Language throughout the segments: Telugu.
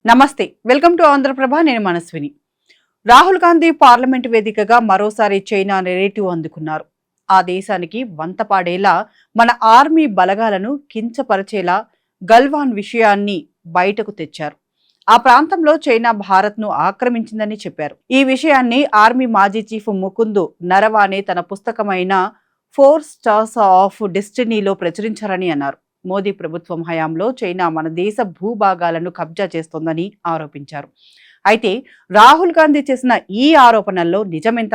నమస్తే, వెల్కమ్ టు ఆంధ్రప్రభ. నేను మనస్విని. రాహుల్ గాంధీ పార్లమెంటు వేదికగా మరోసారి చైనా నెరేటివ్ అందుకున్నారు. ఆ దేశానికి వంతపాడేలా, మన ఆర్మీ బలగాలను కించపరిచేలా గల్వాన్ విషయాన్ని బయటకు తెచ్చారు. ఆ ప్రాంతంలో చైనా భారత్ను ఆక్రమించిందని చెప్పారు. ఈ విషయాన్ని ఆర్మీ మాజీ చీఫ్ ముకుంద్ నరవానే తన పుస్తకమైన 4 స్టార్స్ ఆఫ్ డెస్టినీలో ప్రచురించారని అన్నారు. మోదీ ప్రభుత్వం హయాంలో చైనా మన దేశ భూభాగాలను కబ్జా చేస్తోందని ఆరోపించారు. అయితే రాహుల్ గాంధీ చేసిన ఈ ఆరోపణల్లో నిజమెంత?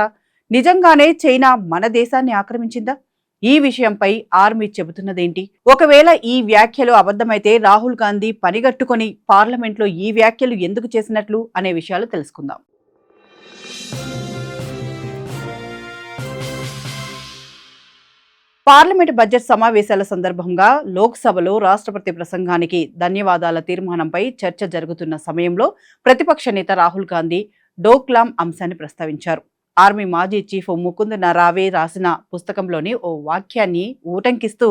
నిజంగానే చైనా మన దేశాన్ని ఆక్రమించిందా? ఈ విషయంపై ఆర్మీ చెబుతున్నదేంటి? ఒకవేళ ఈ వ్యాఖ్యలు అబద్ధమైతే రాహుల్ గాంధీ పనిగట్టుకొని పార్లమెంట్లో ఈ వ్యాఖ్యలు ఎందుకు చేసినట్లు అనే విషయాలు తెలుసుకుందాం. పార్లమెంట్ బడ్జెట్ సమావేశాల సందర్భంగా లోక్సభలో రాష్ట్రపతి ప్రసంగానికి ధన్యవాదాల తీర్మానంపై చర్చ జరుగుతున్న సమయంలో ప్రతిపక్ష నేత రాహుల్ గాంధీ డోక్లాం అంశాన్ని ప్రస్తావించారు. ఆర్మీ మాజీ చీఫ్ ముకుంద్ నరావే రాసిన పుస్తకంలోని ఓ వాక్యాన్ని ఊటంకిస్తూ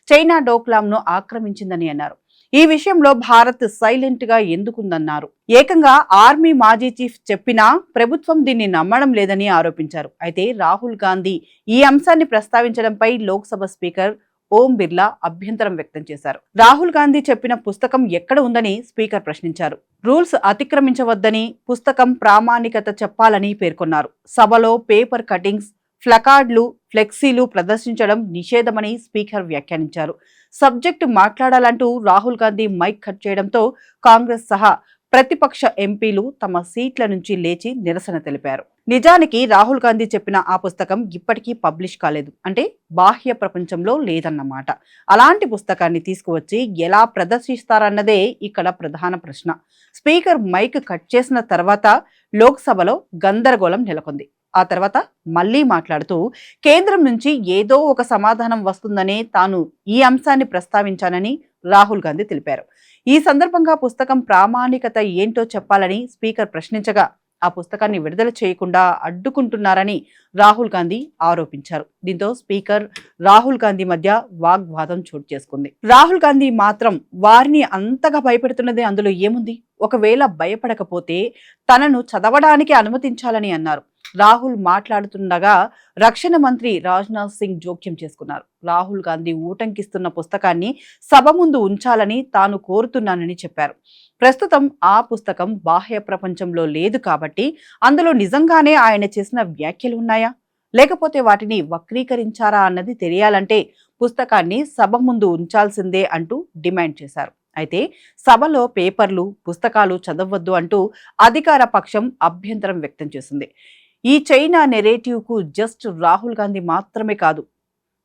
చైనా డోక్లాంను ఆక్రమించిందని అన్నారు. ఈ విషయంలో భారత్ సైలెంట్ గా ఎందుకుందన్నారు. ఏకంగా ఆర్మీ మాజీ చీఫ్ చెప్పినా ప్రభుత్వం దీన్ని నమ్మడం లేదని ఆరోపించారు. అయితే రాహుల్ గాంధీ ఈ అంశాన్ని ప్రస్తావించడంపై లోక్సభ స్పీకర్ ఓం బిర్లా అభ్యంతరం వ్యక్తం చేశారు. రాహుల్ గాంధీ చెప్పిన పుస్తకం ఎక్కడ ఉందని స్పీకర్ ప్రశ్నించారు. రూల్స్ అతిక్రమించవద్దని, పుస్తకం ప్రామాణికత చెప్పాలని పేర్కొన్నారు. సభలో పేపర్ కటింగ్స్, ప్లకార్డులు, ఫ్లెక్సీలు ప్రదర్శించడం నిషేధమని స్పీకర్ వ్యాఖ్యానించారు. సబ్జెక్టు మాట్లాడాలంటూ రాహుల్ గాంధీ మైక్ కట్ చేయడంతో కాంగ్రెస్ సహా ప్రతిపక్ష ఎంపీలు తమ సీట్ల నుంచి లేచి నిరసన తెలిపారు. నిజానికి రాహుల్ గాంధీ చెప్పిన ఆ పుస్తకం ఇప్పటికీ పబ్లిష్ కాలేదు, అంటే బాహ్య ప్రపంచంలో లేదన్నమాట. అలాంటి పుస్తకాన్ని తీసుకువచ్చి ఎలా ప్రదర్శిస్తారన్నదే ఇక్కడ ప్రధాన ప్రశ్న. స్పీకర్ మైక్ కట్ చేసిన తర్వాత లోక్సభలో గందరగోళం నెలకొంది. ఆ తర్వాత మళ్లీ మాట్లాడుతూ కేంద్రం నుంచి ఏదో ఒక సమాధానం వస్తుందనే తాను ఈ అంశాన్ని ప్రస్తావించానని రాహుల్ గాంధీ తెలిపారు. ఈ సందర్భంగా పుస్తకం ప్రామాణికత ఏంటో చెప్పాలని స్పీకర్ ప్రశ్నించగా ఆ పుస్తకాన్ని విడుదల చేయకుండా అడ్డుకుంటున్నారని రాహుల్ గాంధీ ఆరోపించారు. దీంతో స్పీకర్ రాహుల్ గాంధీ మధ్య వాగ్వాదం చోటు చేసుకుంది. రాహుల్ గాంధీ మాత్రం వారిని అంతగా భయపెడుతున్నది అందులో ఏముంది? ఒకవేళ భయపడకపోతే తనను చదవడానికి అనుమతించాలని అన్నారు. రాహుల్ మాట్లాడుతుండగా రక్షణ మంత్రి రాజ్నాథ్ సింగ్ జోక్యం చేసుకున్నారు. రాహుల్ గాంధీ ఊటంకిస్తున్న పుస్తకాన్ని సభ ముందు ఉంచాలని తాను కోరుతున్నానని చెప్పారు. ప్రస్తుతం ఆ పుస్తకం బాహ్య ప్రపంచంలో లేదు కాబట్టి అందులో నిజంగానే ఆయన చేసిన వ్యాఖ్యలు ఉన్నాయా, లేకపోతే వాటిని వక్రీకరించారా అన్నది తెలియాలంటే పుస్తకాన్ని సభ ముందు ఉంచాల్సిందే అంటూ డిమాండ్ చేశారు. అయితే సభలో పేపర్లు, పుస్తకాలు చదవద్దు అంటూ అధికార పక్షం అభ్యంతరం వ్యక్తం చేసింది. ఈ చైనా నెరేటివ్ కు జస్ట్ రాహుల్ గాంధీ మాత్రమే కాదు,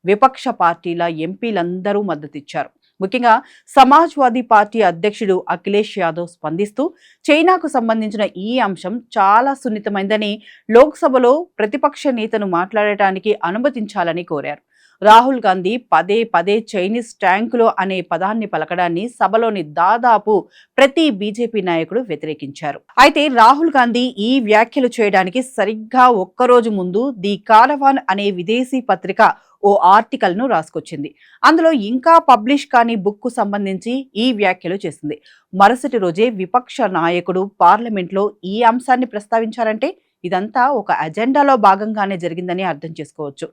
విపక్ష పార్టీల ఎంపీలందరూ మద్దతిచ్చారు. ముఖ్యంగా సమాజ్వాదీ పార్టీ అధ్యక్షుడు అఖిలేష్ యాదవ్ స్పందిస్తూ చైనాకు సంబంధించిన ఈ అంశం చాలా సున్నితమైందని, లోక్సభలో ప్రతిపక్ష నేతను మాట్లాడటానికి అనుమతించాలని కోరారు. రాహుల్ గాంధీ పదే పదే చైనీస్ ట్యాంకులో అనే పదాన్ని పలకడాన్ని సభలోని దాదాపు ప్రతి బీజేపీ నాయకుడు వ్యతిరేకించారు. అయితే రాహుల్ గాంధీ ఈ వ్యాఖ్యలు చేయడానికి సరిగ్గా ఒక్కరోజు ముందు ది కారవాన్ అనే విదేశీ పత్రిక ఓ ఆర్టికల్ ను రాసుకొచ్చింది. అందులో ఇంకా పబ్లిష్ కాని బుక్ కు సంబంధించి ఈ వ్యాఖ్యలు చేసింది. మరుసటి రోజే విపక్ష నాయకుడు పార్లమెంట్లో ఈ అంశాన్ని ప్రస్తావించారంటే ఇదంతా ఒక అజెండాలో భాగంగానే జరిగిందని అర్థం చేసుకోవచ్చు.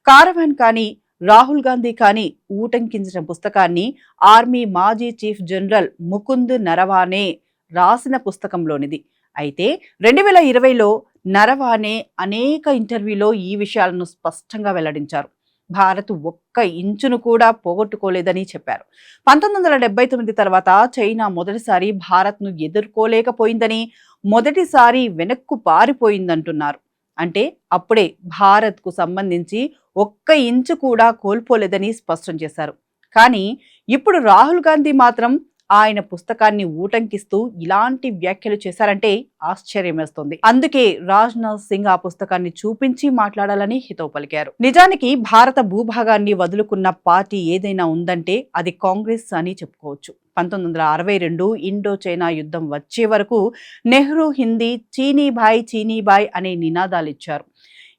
కారవాన్ కానీ రాహుల్ గాంధీ కానీ ఊటంకించిన పుస్తకాన్ని ఆర్మీ మాజీ చీఫ్ జనరల్ ముకుంద్ నరవానే రాసిన పుస్తకంలోనిది. అయితే 2020లో నరవానే అనేక ఇంటర్వ్యూలో ఈ విషయాలను స్పష్టంగా వెల్లడించారు. భారత్ ఒక్క ఇంచును కూడా పోగొట్టుకోలేదని చెప్పారు. 1979 తర్వాత చైనా మొదటిసారి భారత్ను ఎదుర్కోలేకపోయిందని, మొదటిసారి వెనక్కు పారిపోయిందంటున్నారు. అంటే అప్పుడే భారత్కు సంబంధించి ఒక్క ఇంచు కూడా కోల్పోలేదని స్పష్టం చేశారు. కానీ ఇప్పుడు రాహుల్ గాంధీ మాత్రం ఆయన పుస్తకాన్ని ఊటంకిస్తూ ఇలాంటి వ్యాఖ్యలు చేశారంటే ఆశ్చర్యం వేస్తుంది. అందుకే రాజ్నాథ్ సింగ్ ఆ పుస్తకాన్ని చూపించి మాట్లాడాలని హితవు పలికారు. నిజానికి భారత భూభాగాన్ని వదులుకున్న పార్టీ ఏదైనా ఉందంటే అది కాంగ్రెస్ అని చెప్పుకోవచ్చు. 1962 ఇండో చైనా యుద్ధం వచ్చే వరకు నెహ్రూ హిందీ చీనీబాయ్ అనే నినాదాలిచ్చారు.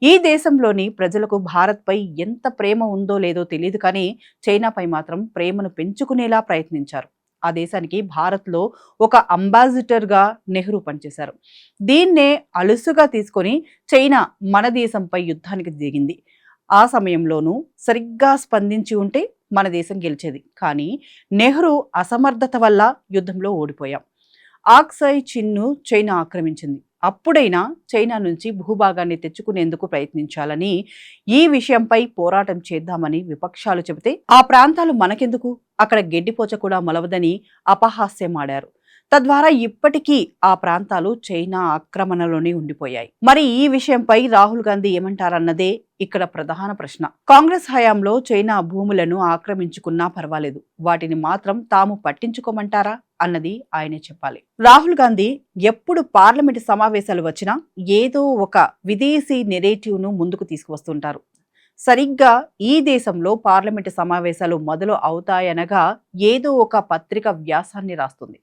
ఈ దేశంలోని ప్రజలకు భారత్పై ఎంత ప్రేమ ఉందో లేదో తెలియదు, కానీ చైనాపై మాత్రం ప్రేమను పెంచుకునేలా ప్రయత్నించారు. ఆ దేశానికి భారత్లో ఒక అంబాసిడర్గా నెహ్రూ పనిచేశారు. దీన్నే అలుసుగా తీసుకొని చైనా మన దేశంపై యుద్ధానికి దిగింది. ఆ సమయంలోనూ సరిగ్గా స్పందించి ఉంటే మన దేశం గెలిచేది. కానీ నెహ్రూ అసమర్థత వల్ల యుద్ధంలో ఓడిపోయాం. ఆక్సాయ్ చిన్ను చైనా ఆక్రమించింది. అప్పుడైనా చైనా నుంచి భూభాగాన్ని తెచ్చుకునేందుకు ప్రయత్నించాలని, ఈ విషయంపై పోరాటం చేద్దామని విపక్షాలు చెబితే, ఆ ప్రాంతాలు మనకెందుకు, అక్కడ గెడ్డిపోచ కూడా మొలవదని అపహాస్యమాడారు. తద్వారా ఇప్పటికీ ఆ ప్రాంతాలు చైనా ఆక్రమణలోనే ఉండిపోయాయి. మరి ఈ విషయంపై రాహుల్ గాంధీ ఏమంటారన్నదే ఇక్కడ ప్రధాన ప్రశ్న. కాంగ్రెస్ హయాంలో చైనా భూములను ఆక్రమించుకున్నా పర్వాలేదు, వాటిని మాత్రం తాము పట్టించుకోమంటారా అన్నది ఆయనే చెప్పాలి. రాహుల్ గాంధీ ఎప్పుడు పార్లమెంటు సమావేశాలు వచ్చినా ఏదో ఒక విదేశీ నెరేటివ్ ను ముందుకు తీసుకువస్తుంటారు. సరిగ్గా ఈ దేశంలో పార్లమెంటు సమావేశాలు మొదలు అవుతాయనగా ఏదో ఒక పత్రిక వ్యాసాన్ని రాస్తుంది.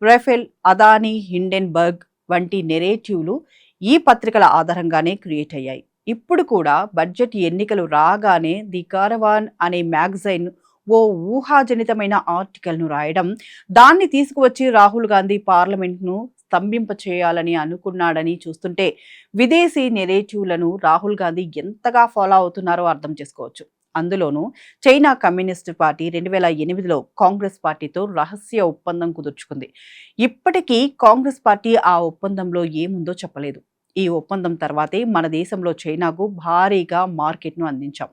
రెఫెల్, అదానీ, హిండెన్బర్గ్ వంటి నెరేటివ్లు ఈ పత్రికల ఆధారంగానే క్రియేట్ అయ్యాయి. ఇప్పుడు కూడా బడ్జెట్ ఎన్నికలు రాగానే ది కారవాన్ అనే మ్యాగజైన్ ఓ ఊహాజనితమైన ఆర్టికల్ను రాయడం, దాన్ని తీసుకువచ్చి రాహుల్ గాంధీ పార్లమెంట్ను స్తంభింప చేయాలని అనుకున్నాడని చూస్తుంటే విదేశీ నెరేటివ్లను రాహుల్ గాంధీ ఎంతగా ఫాలో అవుతున్నారో అర్థం చేసుకోవచ్చు. అందులోనూ చైనా కమ్యూనిస్టు పార్టీ 2008లో కాంగ్రెస్ పార్టీతో రహస్య ఒప్పందం కుదుర్చుకుంది. ఇప్పటికీ కాంగ్రెస్ పార్టీ ఆ ఒప్పందంలో ఏముందో చెప్పలేదు. ఈ ఒప్పందం తర్వాతే మన దేశంలో చైనాకు భారీగా మార్కెట్ను అందించాం.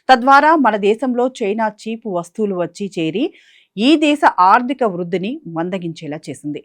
తద్వారా మన దేశంలో చైనా చీపు వస్తువులు వచ్చి చేరి ఈ దేశ ఆర్థిక వృద్ధిని మందగించేలా చేసింది.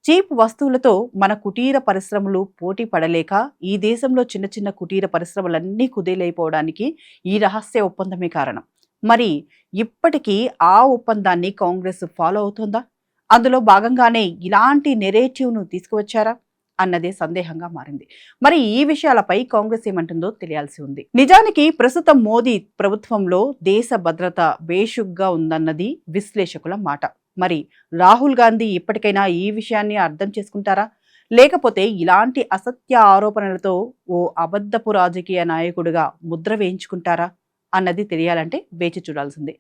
చీప్ వస్తువులతో మన కుటీర పరిశ్రమలు పోటీ పడలేక ఈ దేశంలో చిన్న చిన్న కుటీర పరిశ్రమలన్నీ కుదేలైపోవడానికి ఈ రహస్య ఒప్పందమే కారణం. మరి ఇప్పటికీ ఆ ఒప్పందాన్ని కాంగ్రెస్ ఫాలో అవుతుందా? అందులో భాగంగానే ఇలాంటి నెరేటివ్ను తీసుకువచ్చారా అన్నదే సందేహంగా మారింది. మరి ఈ విషయాలపై కాంగ్రెస్ ఏమంటుందో తెలియాల్సి ఉంది. నిజానికి ప్రస్తుతం మోదీ ప్రభుత్వంలో దేశ భద్రత బేషుగ్గా ఉందన్నది విశ్లేషకుల మాట. మరి రాహుల్ గాంధీ ఇప్పటికైనా ఈ విషయాన్ని అర్థం చేసుకుంటారా, లేకపోతే ఇలాంటి అసత్య ఆరోపణలతో ఓ అబద్ధపు రాజకీయ నాయకుడిగా ముద్ర వేయించుకుంటారా అన్నది తెలియాలంటే వేచి చూడాల్సిందే.